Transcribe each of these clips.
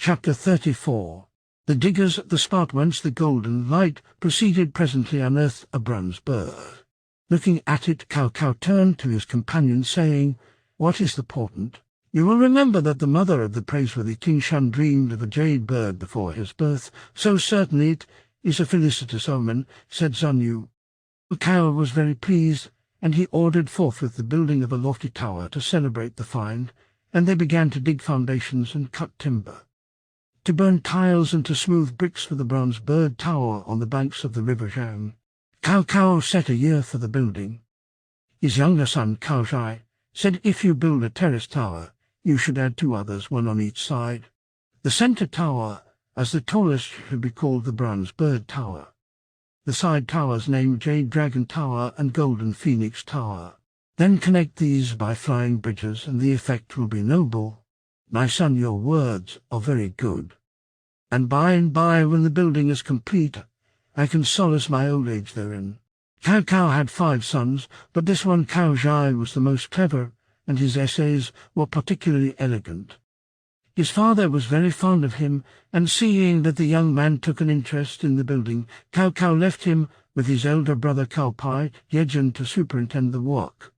Chapter 34. The diggers at the spot whence the golden light proceeded presently unearthed a bronze bird. Looking at it, Cao Cao turned to his companion, saying, "What is the portent?" "You will remember that the mother of the praiseworthy King Shan dreamed of a jade bird before his birth, so certainly it is a felicitous omen," said Zan Yu. Cao was very pleased, and he ordered forthwith the building of a lofty tower to celebrate the find, and they began to dig foundations and cut timber, to burn tiles and to smooth bricks for the bronze bird tower on the banks of the river Zhang. Cao Cao set a year for the building. His younger son, Cao Zhai, said, "If you build a terrace tower, you should add 2 others, one on each side. The center tower, as the tallest, should be called the Bronze Bird Tower. The side towers named Jade Dragon Tower and Golden Phoenix Tower. Then connect these by flying bridges, and the effect will be noble. My son, your words are very good. And by and by, when the building is complete, I can solace my old age therein." Cao Cao had 5 sons, but this one, Cao Zhai, was the most clever, and his essays were particularly elegant. His father was very fond of him, and seeing that the young man took an interest in the building, Cao Cao left him with his elder brother Cao Pai Yejun to superintend the work,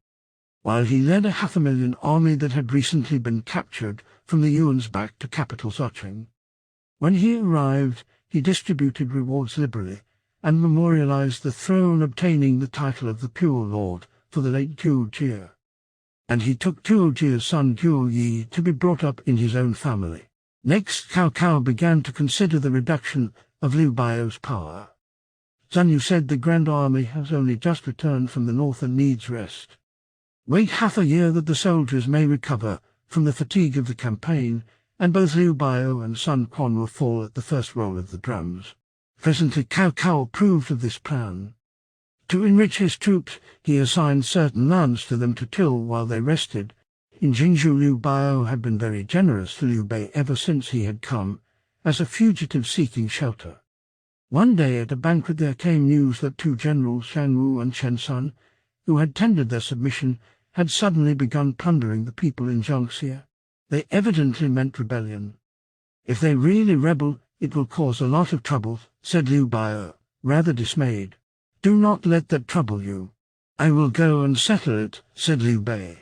while he led a 500,000 army that had recently been captured from the Yuans back to capital Xucheng. When he arrived, he distributed rewards liberally, and memorialized the throne obtaining the title of the Pure Lord for the late Zhu Jie. And he took Zhu Jie's son Zhu Yi to be brought up in his own family. Next, Cao Cao began to consider the reduction of Liu Bai's power. Zan Yu said, "The Grand Army has only just returned from the north and needs rest. Wait half a year that the soldiers may recover from the fatigue of the campaign," and both Liu Bio and Sun Quan will fall at the first roll of the drums. Presently Cao Cao approved of this plan. To enrich his troops, he assigned certain lands to them to till while they rested. In Jingzhou, Liu Bio had been very generous to Liu Bei ever since he had come, as a fugitive seeking shelter. One day at a banquet there came news that 2 generals, Shang Wu and Chen Sun, who had tendered their submission, had suddenly begun plundering the people in Jiangxia. They evidently meant rebellion. "If they really rebel, it will cause a lot of trouble," said Liu Bio, rather dismayed. "Do not let that trouble you." "I will go and settle it," said Liu Bei.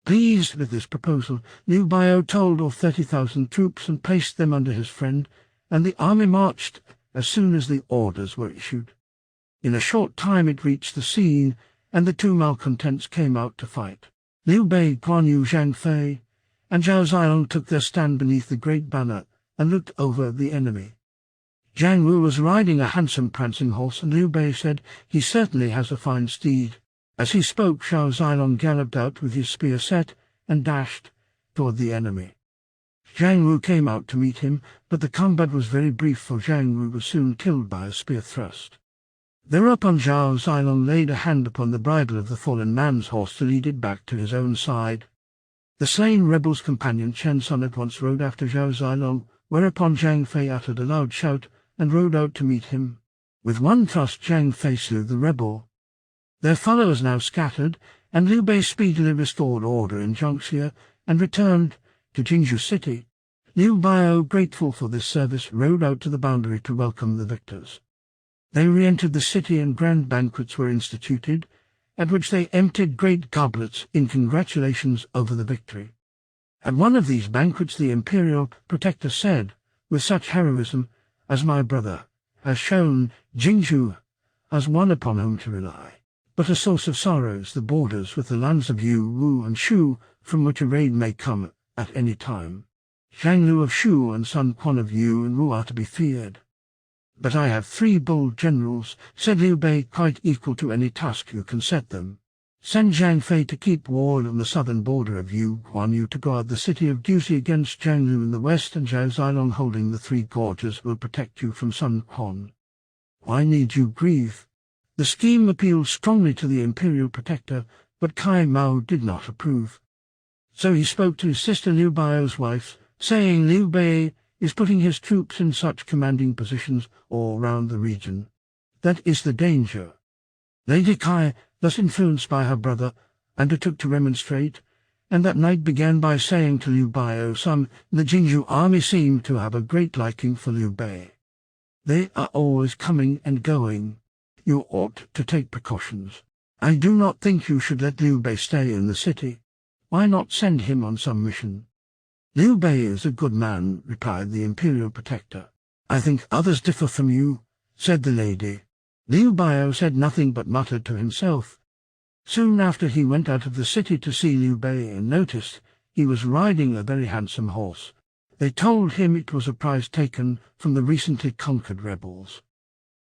Pleased with this proposal, Liu Bio told of 30,000 troops and placed them under his friend, and the army marched as soon as the orders were issued. In a short time it reached the scene, and the 2 malcontents came out to fight. Liu Bei, Guan Yu, Zhang Fei, and Zhao Zilong took their stand beneath the great banner and looked over the enemy. Zhang Wu was riding a handsome prancing horse, and Liu Bei said, "He certainly has a fine steed." As he spoke, Zhao Zilong galloped out with his spear set and dashed toward the enemy. Zhang Wu came out to meet him, but the combat was very brief, for Zhang Wu was soon killed by a spear thrust. Thereupon Zhao Zilong laid a hand upon the bridle of the fallen man's horse to lead it back to his own side. The slain rebel's companion Chen Sun at once rode after Zhao Zilong, whereupon Zhang Fei uttered a loud shout and rode out to meet him. With one thrust Zhang Fei slew the rebel. Their followers now scattered, and Liu Bei speedily restored order in Jiangxia and returned to Jingzhou city. Liu Bio, grateful for this service, rode out to the boundary to welcome the victors. They re-entered the city, and grand banquets were instituted, at which they emptied great goblets in congratulations over the victory. At one of these banquets the imperial protector said, with such heroism as my brother has shown, Jingzhou as one upon whom to rely, but a source of sorrows, the borders with the lands of Yu, Wu, and Shu, from which a raid may come at any time. Zhang Lu of Shu and Sun Quan of Yu and Wu are to be feared. But I have 3 bold generals, said Liu Bei, quite equal to any task you can set them. Send Zhang Fei to keep ward on the southern border of Yu, Guan Yu to guard the city of Duxi against Zhang Lu in the west, and Zhao Zilong holding the 3 gorges will protect you from Sun Quan. Why need you grieve? The scheme appealed strongly to the imperial protector, but Cai Mao did not approve. So he spoke to his sister Liu Bio's wife, saying, "Liu Bei is putting his troops in such commanding positions all round the region. That is the danger." Lady Cai, thus influenced by her brother, undertook to remonstrate, and that night began by saying to Liu Biao, "Some in the Jingzhou army seem to have a great liking for Liu Bei. They are always coming and going. You ought to take precautions. I do not think you should let Liu Bei stay in the city. Why not send him on some mission?" "Liu Bei is a good man," replied the imperial protector. "I think others differ from you," said the lady. Liu Biao said nothing but muttered to himself. Soon after he went out of the city to see Liu Bei and noticed he was riding a very handsome horse. They told him it was a prize taken from the recently conquered rebels.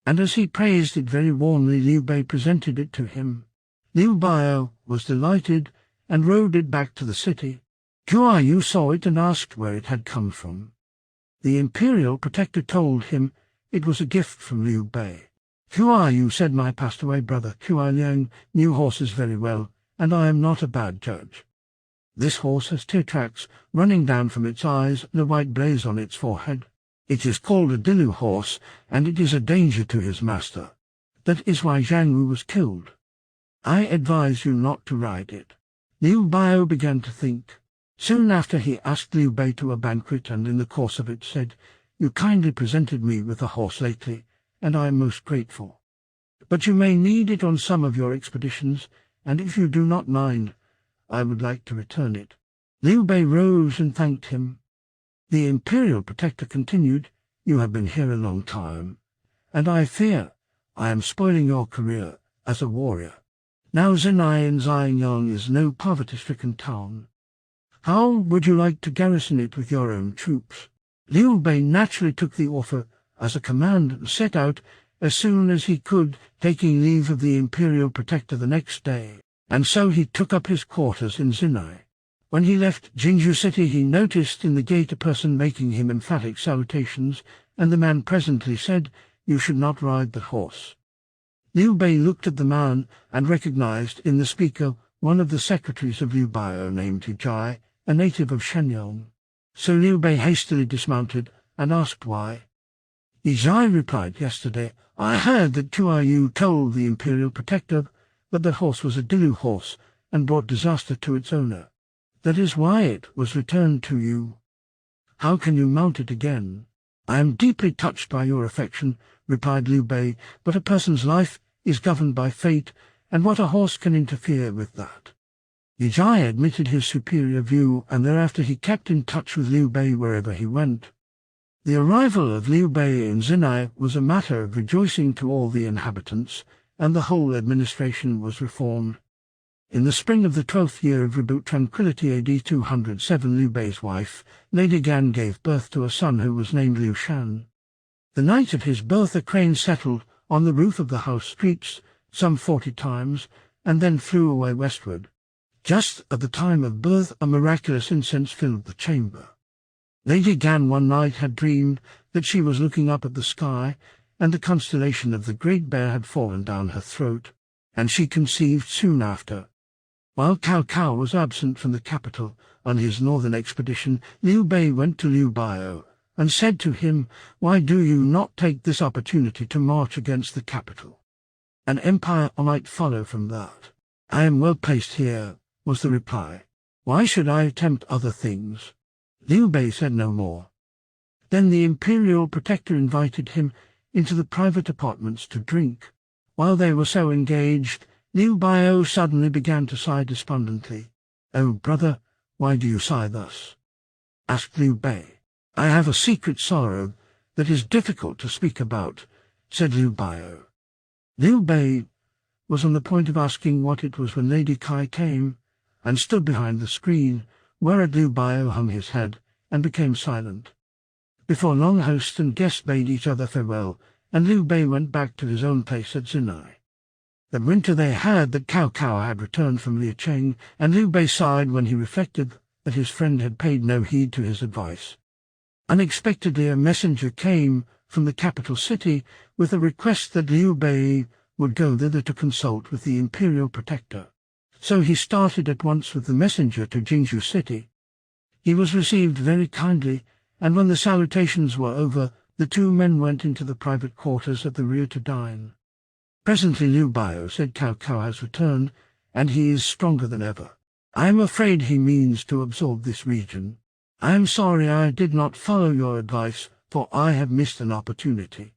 And as he praised it very warmly, Liu Bei presented it to him. Liu Biao was delighted and rode it back to the city. Kuai Yu saw it and asked where it had come from. The imperial protector told him it was a gift from Liu Bei. Kuai Yu said, "My passed-away brother Kuai Liang knew horses very well, and I am not a bad judge. This horse has 2 tracks running down from its eyes and a white blaze on its forehead. It is called a Dilu horse, and it is a danger to his master. That is why Zhang Wu was killed. I advise you not to ride it." Liu Biao began to think. Soon after he asked Liu Bei to a banquet, and in the course of it said, "You kindly presented me with a horse lately, and I am most grateful. But you may need it on some of your expeditions, and if you do not mind, I would like to return it." Liu Bei rose and thanked him. The imperial protector continued, "You have been here a long time, and I fear I am spoiling your career as a warrior. Now Zenai in Xianyang is no poverty-stricken town. How would you like to garrison it with your own troops?" Liu Bei naturally took the offer as a command and set out as soon as he could, taking leave of the imperial protector the next day, and so he took up his quarters in Zinai. When he left Jingzhou city, he noticed in the gate a person making him emphatic salutations, and the man presently said, "You should not ride the horse." Liu Bei looked at the man and recognized in the speaker one of the secretaries of Liu Biao named Yijai, a native of Shenyang. So Liu Bei hastily dismounted and asked why. Yijai replied, "Yesterday I heard that Kuai Yu told the imperial protector that the horse was a Dilu horse and brought disaster to its owner. That is why it was returned to you. How can you mount it again?" "I am deeply touched by your affection," replied Liu Bei, "but a person's life is governed by fate, and what a horse can interfere with that?" Yijai admitted his superior view, and thereafter he kept in touch with Liu Bei wherever he went. The arrival of Liu Bei in Zinai was a matter of rejoicing to all the inhabitants, and the whole administration was reformed. In the spring of the 12th year of Reboot Tranquility AD 207, Liu Bei's wife, Lady Gan, gave birth to a son who was named Liu Shan. The night of his birth a crane settled on the roof of the house streets some 40 times, and then flew away westward. Just at the time of birth a miraculous incense filled the chamber. Lady Gan one night had dreamed that she was looking up at the sky, and the constellation of the Great Bear had fallen down her throat, and she conceived soon after. While Cao Cao was absent from the capital on his northern expedition, Liu Bei went to Liu Biao and said to him, "Why do you not take this opportunity to march against the capital? An empire might follow from that." "I am well placed here," was the reply. "Why should I attempt other things?" Liu Bei said no more. Then the imperial protector invited him into the private apartments to drink. While they were so engaged, Liu Biao suddenly began to sigh despondently. "Oh, brother, why do you sigh thus?" asked Liu Bei. "I have a secret sorrow that is difficult to speak about," said Liu Biao. Liu Bei was on the point of asking what it was when Lady Kai came and stood behind the screen, whereat Liu Biao hung his head and became silent. Before long, host and guest bade each other farewell, and Liu Bei went back to his own place at Zinai. That winter they heard that Cao Cao had returned from Liecheng, and Liu Bei sighed when he reflected that his friend had paid no heed to his advice. Unexpectedly a messenger came from the capital city with a request that Liu Bei would go thither to consult with the imperial protector. So he started at once with the messenger to Jingzhou city. He was received very kindly, and when the salutations were over, the 2 men went into the private quarters at the rear to dine. Presently Liu Biao said, "Cao Cao has returned, and he is stronger than ever. I am afraid he means to absorb this region. I am sorry I did not follow your advice, for I have missed an opportunity.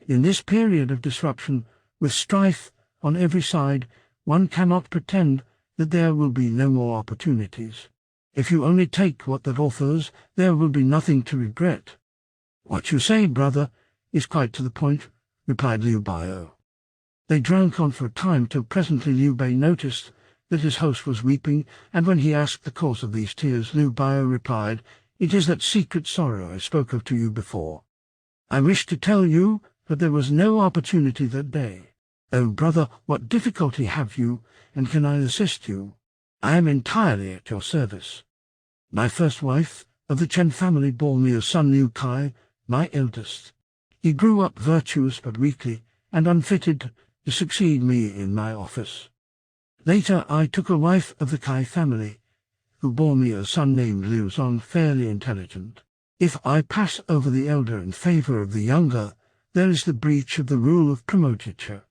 In this period of disruption, with strife on every side, one cannot pretend that there will be no more opportunities. If you only take what that offers, there will be nothing to regret. What you say, brother, is quite to the point, replied Liu Bio. They drank on for a time till presently Liu Bei noticed that his host was weeping, and when he asked the cause of these tears, Liu Bio replied, "It is that secret sorrow I spoke of to you before. I wished to tell you, but there was no opportunity that day. Oh, brother, what difficulty have you, and can I assist you? I am entirely at your service. My first wife of the Chen family bore me a son, Liu Kai, my eldest. He grew up virtuous but weakly, and unfitted to succeed me in my office. Later I took a wife of the Kai family, who bore me a son named Liu Zong, fairly intelligent. If I pass over the elder in favor of the younger, there is the breach of the rule of primogeniture.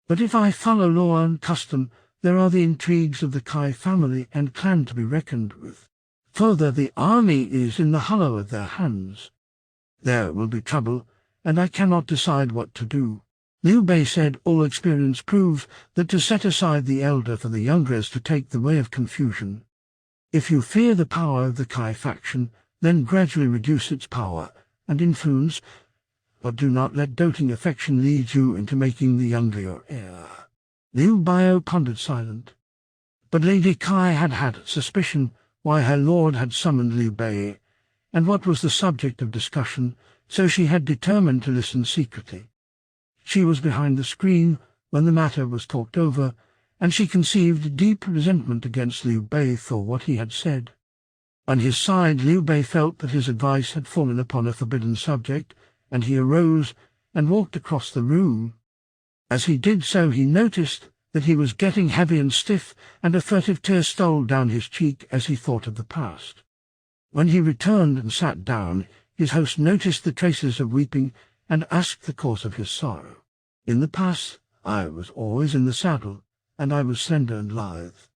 But if I follow law and custom, there are the intrigues of the Kai family and clan to be reckoned with. Further, the army is in the hollow of their hands. There will be trouble, and I cannot decide what to do." Liu Bei said, "All experience proves that to set aside the elder for the younger is to take the way of confusion. If you fear the power of the Kai faction, then gradually reduce its power and influence, but do not let doting affection lead you into making the younger your heir." Liu Bio pondered silent. But Lady Kai had had suspicion why her lord had summoned Liu Bei, and what was the subject of discussion, so she had determined to listen secretly. She was behind the screen when the matter was talked over, and she conceived deep resentment against Liu Bei for what he had said. On his side, Liu Bei felt that his advice had fallen upon a forbidden subject, and he arose and walked across the room. As he did so, he noticed that he was getting heavy and stiff, and a furtive tear stole down his cheek as he thought of the past. When he returned and sat down, his host noticed the traces of weeping and asked the cause of his sorrow. "In the past, I was always in the saddle, and I was slender and lithe.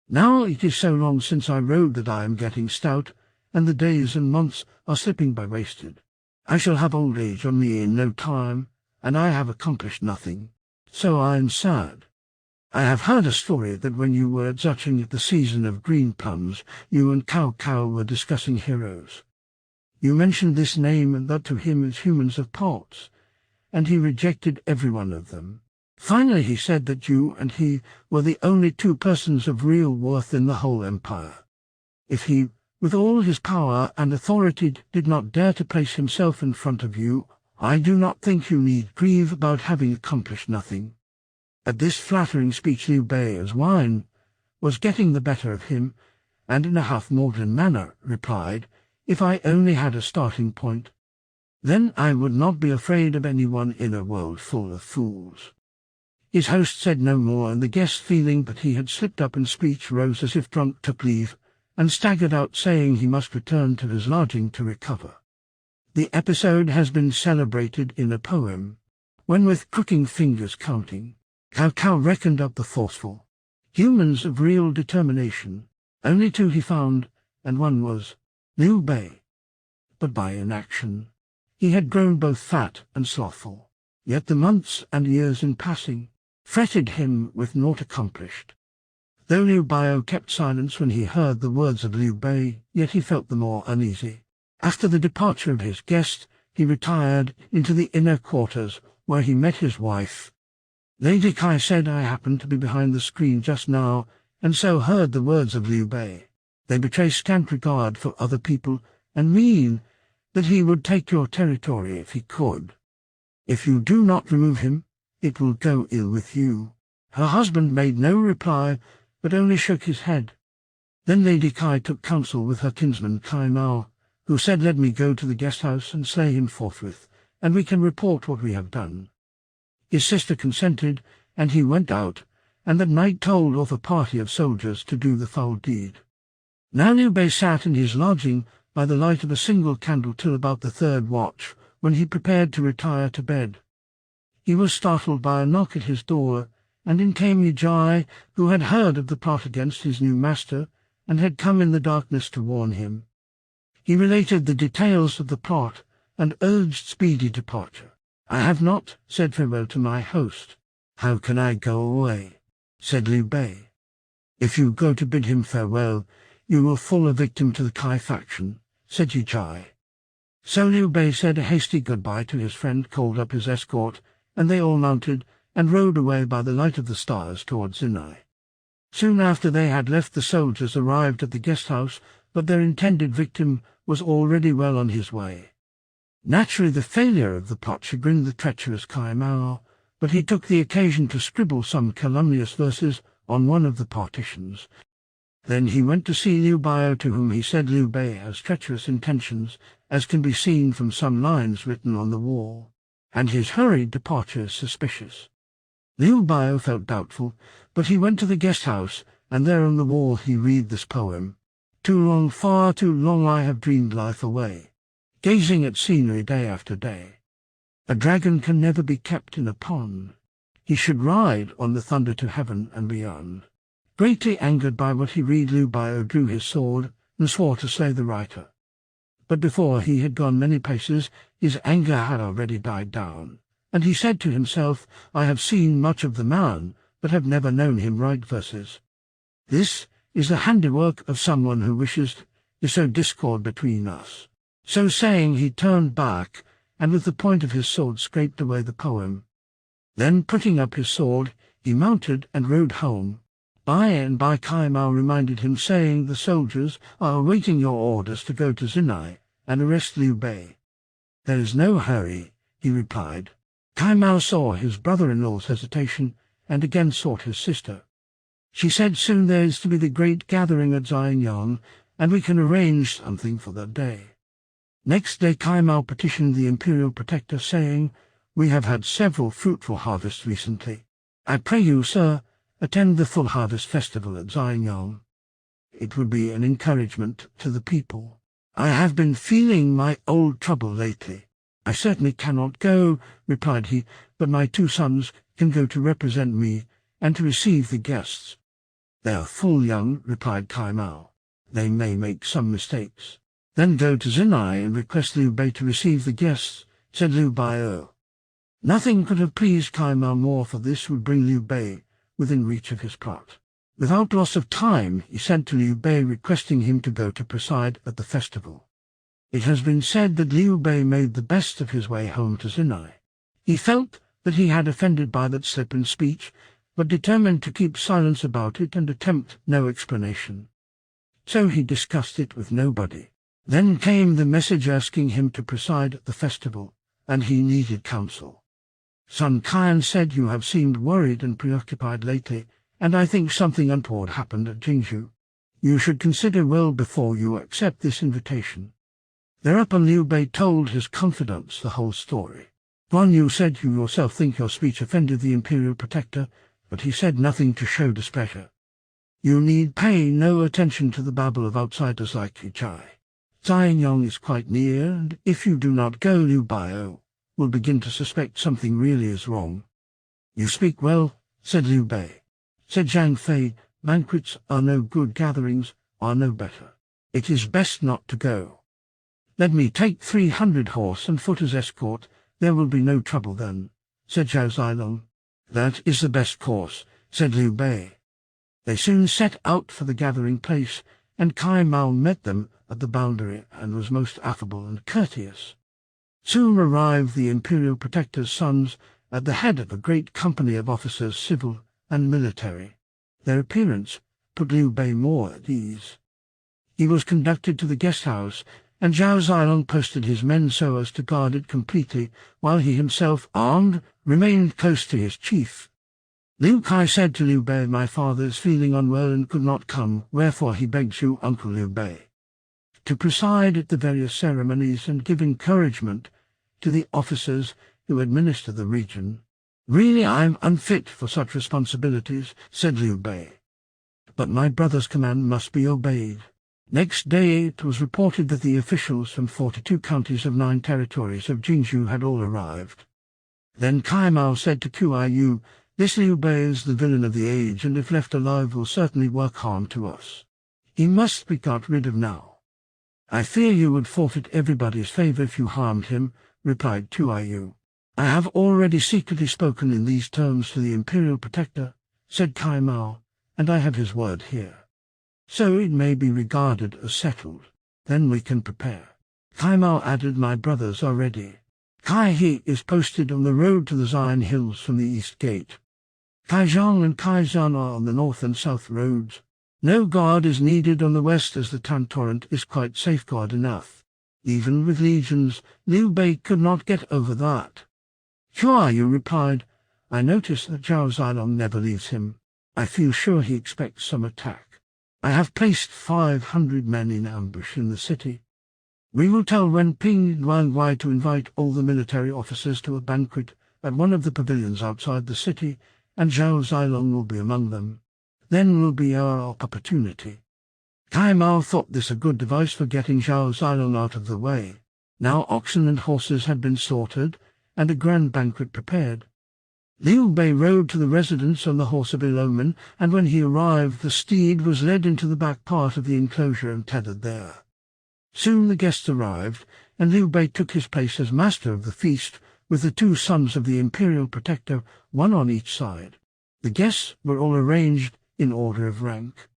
Now it is so long since I rode that I am getting stout, and the days and months are slipping by wasted. I shall have old age on me in no time, and I have accomplished nothing, so I am sad. I have heard a story that when you were at Zuching at the season of green plums, you and Cao Cao were discussing heroes. You mentioned this name and that to him as humans of parts, and he rejected every one of them. Finally he said that you and he were the only two persons of real worth in the whole empire. If he, with all his power and authority, did not dare to place himself in front of you, I do not think you need grieve about having accomplished nothing." At this flattering speech Liu Bei, as wine was getting the better of him, and in a half-maudlin manner replied, "If I only had a starting point, then I would not be afraid of anyone in a world full of fools." His host said no more, and the guest, feeling that he had slipped up in speech, rose as if drunk, took leave, and staggered out, saying he must return to his lodging to recover. The episode has been celebrated in a poem, when with crooking fingers counting, Cao Cao reckoned up the forceful humans of real determination. Only two he found, and one was Liu Bei. But by inaction he had grown both fat and slothful. Yet the months and years in passing fretted him with naught accomplished. Though Liu Bio kept silence when he heard the words of Liu Bei, yet he felt the more uneasy. After the departure of his guest, he retired into the inner quarters, where he met his wife. Lady Kai said, "I happened to be behind the screen just now, and so heard the words of Liu Bei. They betray scant regard for other people, and mean that he would take your territory if he could. If you do not remove him, it will go ill with you." Her husband made no reply, but only shook his head. Then Lady Kai took counsel with her kinsman Kai Mao, who said, "Let me go to the guest-house and slay him forthwith, and we can report what we have done." His sister consented, and he went out, and that night told off a party of soldiers to do the foul deed. Now Liu Bei sat in his lodging by the light of a single candle till about the third watch, when he prepared to retire to bed. He was startled by a knock at his door, and in came Yi Jai, who had heard of the plot against his new master, and had come in the darkness to warn him. He related the details of the plot, and urged speedy departure. "I have not said farewell to my host. How can I go away?" said Liu Bei. "If you go to bid him farewell, you will fall a victim to the Kai faction," said Yi Jai. So Liu Bei said a hasty goodbye to his friend, called up his escort, and they all mounted and rode away by the light of the stars towards Zinai. Soon after they had left, the soldiers arrived at the guest-house, but their intended victim was already well on his way. Naturally, the failure of the plot chagrined the treacherous Kai Mao, but he took the occasion to scribble some calumnious verses on one of the partitions. Then he went to see Liu Biao, to whom he said Liu Bei has treacherous intentions, as can be seen from some lines written on the wall, and his hurried departure is suspicious. Liu Biao felt doubtful, but he went to the guest-house, and there on the wall he read this poem: "Too long, far too long I have dreamed life away, gazing at scenery day after day. A dragon can never be kept in a pond. He should ride on the thunder to heaven and beyond." Greatly angered by what he read, Liu Biao drew his sword and swore to slay the writer. But before he had gone many paces, his anger had already died down, and he said to himself, "I have seen much of the man, but have never known him write verses. This is the handiwork of someone who wishes to sow discord between us." So saying, he turned back, and with the point of his sword scraped away the poem. Then, putting up his sword, he mounted and rode home. By and by Kai Mao reminded him, saying, "The soldiers are awaiting your orders to go to Zinai and arrest Liu Bei." "There is no hurry," he replied. Kai Mao saw his brother-in-law's hesitation, and again sought his sister. She said, "Soon there is to be the great gathering at Xianyang, and we can arrange something for that day." Next day Kai Mao petitioned the imperial protector, saying, "We have had several fruitful harvests recently. I pray you, sir, attend the full harvest festival at Xianyang. It would be an encouragement to the people. I have been feeling my old trouble lately." "I certainly cannot go," replied he, "but my 2 sons can go to represent me and to receive the guests." "They are full young," replied Kai Mao. "They may make some mistakes." "Then go to Zinai and request Liu Bei to receive the guests," said Liu Biao. Nothing could have pleased Kai Mao more, for this would bring Liu Bei within reach of his plot. Without loss of time, he sent to Liu Bei requesting him to go to preside at the festival. It has been said that Liu Bei made the best of his way home to Zinai. He felt that he had offended by that slip in speech, but determined to keep silence about it and attempt no explanation. So he discussed it with nobody. Then came the message asking him to preside at the festival, and he needed counsel. "Sun Quan said you have seemed worried and preoccupied lately, and I think something untoward happened at Jingzhou. You should consider well before you accept this invitation." Thereupon Liu Bei told his confidants the whole story. Guan Yu said, "You yourself think your speech offended the imperial protector," but he said nothing to show displeasure. "You need pay no attention to the babble of outsiders like Yi Jai. Xianyang is quite near, and if you do not go, Liu Biao will begin to suspect something really is wrong." "You speak well," said Liu Bei. Said Zhang Fei, "Banquets are no good, gatherings are no better. It is best not to go. Let me take 300 horse and foot as escort, there will be no trouble then," said Zhao Zilong. "That is the best course," said Liu Bei. They soon set out for the gathering place, and Kai Mao met them at the boundary and was most affable and courteous. Soon arrived the imperial protector's sons at the head of a great company of officers, civil and military. Their appearance put Liu Bei more at ease. He was conducted to the guest-house, and Zhao Zilong posted his men so as to guard it completely, while he himself, armed, remained close to his chief. Liu Kai said to Liu Bei, "My father is feeling unwell and could not come, wherefore he begs you, Uncle Liu Bei, to preside at the various ceremonies and give encouragement to the officers who administer the region." "Really, I am unfit for such responsibilities," said Liu Bei. "But my brother's command must be obeyed." Next day it was reported that the officials from 42 counties of 9 territories of Jingzhou had all arrived. Then Kai Mao said to Kuai Yu, This Liu Bei is the villain of the age, and if left alive will certainly work harm to us. He must be got rid of now." "I fear you would forfeit everybody's favor if you harmed him," replied Tuayu. "I have already secretly spoken in these terms to the Imperial Protector," said Kai Mao, "and I have his word here. So it may be regarded as settled. Then we can prepare." Kai Mao added, "My brothers are ready. Kai He is posted on the road to the Zion Hills from the east gate. Kai Zhang and Kai Zhan are on the north and south roads. No guard is needed on the west, as the Tan Torrent is quite safeguard enough. Even with legions, Liu Bei could not get over that." Tuayu replied, "I notice that Zhao Zilong never leaves him. I feel sure he expects some attack. I have placed 500 men in ambush in the city. We will tell Wen Ping and Wang Wai to invite all the military officers to a banquet at one of the pavilions outside the city, and Zhao Zilong will be among them. Then will be our opportunity." Kai Mao thought this a good device for getting Zhao Zilong out of the way. Now oxen and horses had been slaughtered, and a grand banquet prepared. Liu Bei rode to the residence on the horse of Ilomen, and when he arrived the steed was led into the back part of the enclosure and tethered there. Soon the guests arrived, and Liu Bei took his place as master of the feast, with the two sons of the Imperial Protector, one on each side. The guests were all arranged in order of rank.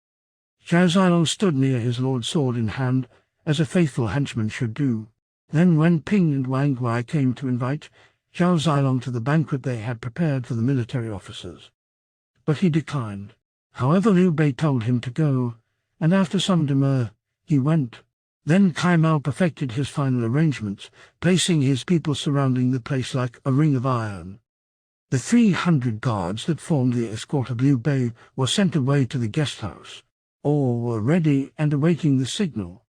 Zhao Zilong stood near his lord's sword in hand, as a faithful henchman should do. Then Wen Ping and Wang Wai came to invite Zhao Zilong to the banquet they had prepared for the military officers. But he declined. However, Liu Bei told him to go, and after some demur, he went. Then Kai Mao perfected his final arrangements, placing his people surrounding the place like a ring of iron. The 300 guards that formed the escort of Liu Bei were sent away to the guest house. All were ready and awaiting the signal.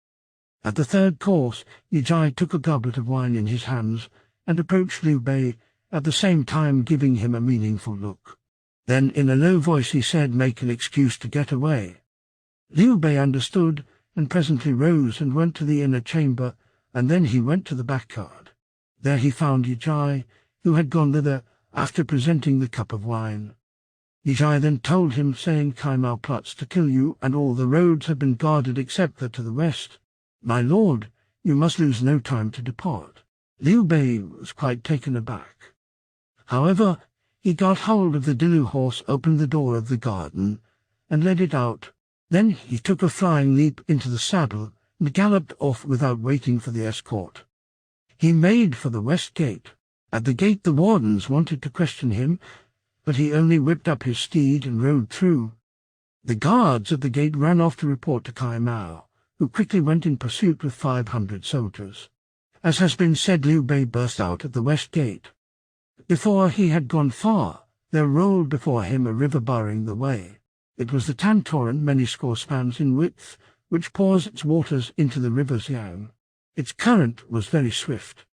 At the third course, Yijai took a goblet of wine in his hands and approached Liu Bei, at the same time giving him a meaningful look. Then in a low voice he said, "Make an excuse to get away." Liu Bei understood, and presently rose and went to the inner chamber, and then he went to the backyard. There he found Yijai, who had gone thither after presenting the cup of wine. Yijai then told him, saying, "Kai Mao plots to kill you, and all the roads have been guarded except that to the west. My lord, you must lose no time to depart." Liu Bei was quite taken aback. However, he got hold of the Dilu horse, opened the door of the garden, and led it out. Then he took a flying leap into the saddle and galloped off without waiting for the escort. He made for the west gate. At the gate the wardens wanted to question him, but he only whipped up his steed and rode through. The guards at the gate ran off to report to Kai Mao, who quickly went in pursuit with 500 soldiers. As has been said, Liu Bei burst out at the west gate. Before he had gone far, there rolled before him a river barring the way. It was the Tan Torrent, many score spans in width, which pours its waters into the river Xiang. Its current was very swift.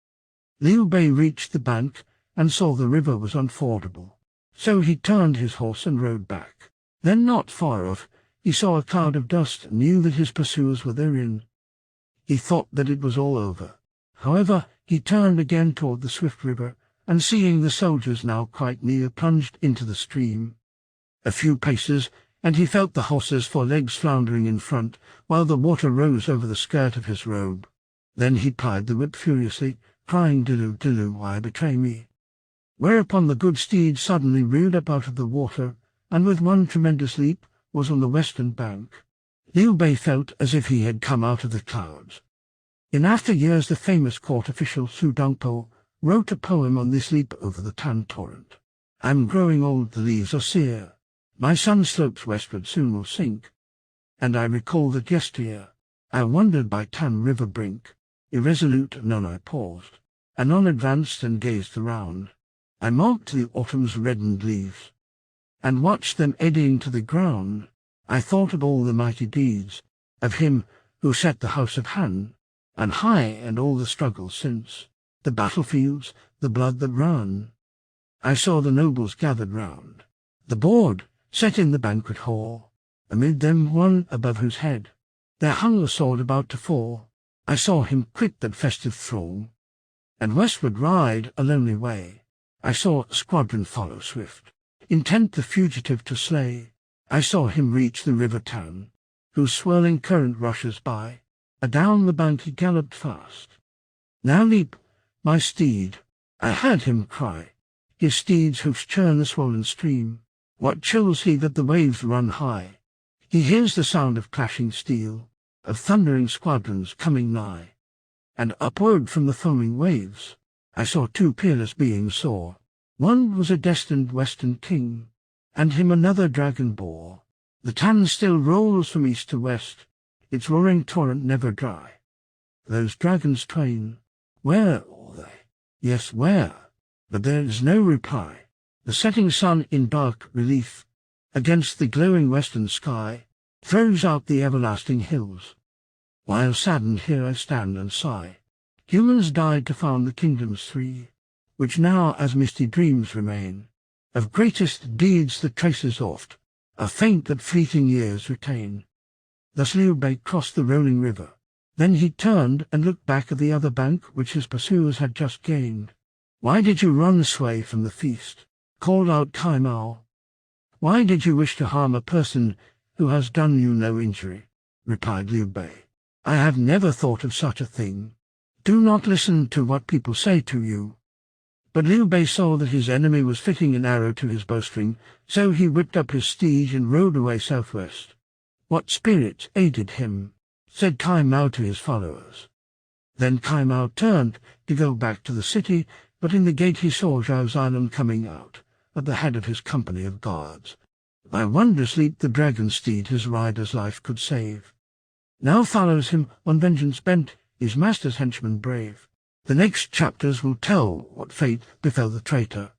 Liu Bei reached the bank and saw the river was unfordable. So he turned his horse and rode back. Then, not far off, he saw a cloud of dust and knew that his pursuers were therein. He thought that it was all over. However, he turned again toward the swift river, and seeing the soldiers now quite near, plunged into the stream. A few paces, and he felt the horse's forelegs floundering in front, while the water rose over the skirt of his robe. Then he plied the whip furiously, crying, "Dilu, Dilu, why betray me?" Whereupon the good steed suddenly reared up out of the water, and with one tremendous leap was on the western bank. Liu Bei felt as if he had come out of the clouds. In after years the famous court official Su Dongpo wrote a poem on this leap over the Tan Torrent. "I'm growing old, the leaves are sere. My sun slopes westward soon will sink. And I recall that yesteryear I wandered by Tan river brink. Irresolute, anon I paused, anon advanced and gazed around. I marked the autumn's reddened leaves, and watched them eddying to the ground. I thought of all the mighty deeds of him who set the house of Han, and high and all the struggles since, the battlefields, the blood that ran. I saw the nobles gathered round, the board set in the banquet hall, amid them one above whose head there hung a sword about to fall. I saw him quit that festive throng, and westward ride a lonely way. I saw a squadron follow swift. intent the fugitive to slay. I saw him reach the river town, whose swirling current rushes by. Adown the bank he galloped fast. "Now leap, my steed," I heard him cry. His steed's hoofs churn the swollen stream. What chills he that the waves run high? He hears the sound of clashing steel, of thundering squadrons coming nigh. And upward from the foaming waves I saw two peerless beings soar. One was a destined western king, and him another dragon bore. The Tann still rolls from east to west, its roaring torrent never dry. Those dragons twain, where are they? Yes, where? But there is no reply. The setting sun in dark relief against the glowing western sky throws out the everlasting hills. While saddened here I stand and sigh. Humans died to found the kingdoms three, which now as misty dreams remain. Of greatest deeds the traces oft are faint that fleeting years retain. Thus Liu Bei crossed the rolling river. Then he turned and looked back at the other bank which his pursuers had just gained. "Why did you run, Sui, from the feast?" called out Kai Mao. "Why did you wish to harm a person who has done you no injury?" replied Liu Bei. "I have never thought of such a thing. Do not listen to what people say to you." But Liu Bei saw that his enemy was fitting an arrow to his bowstring, so he whipped up his steed and rode away southwest. "What spirits aided him?" said Kai Mao to his followers. Then Kai Mao turned to go back to the city, but in the gate he saw Zhao Xilan coming out, at the head of his company of guards. By wondrous leap the dragon steed his rider's life could save. Now follows him, on vengeance bent, his master's henchman brave. The next chapters will tell what fate befell the traitor.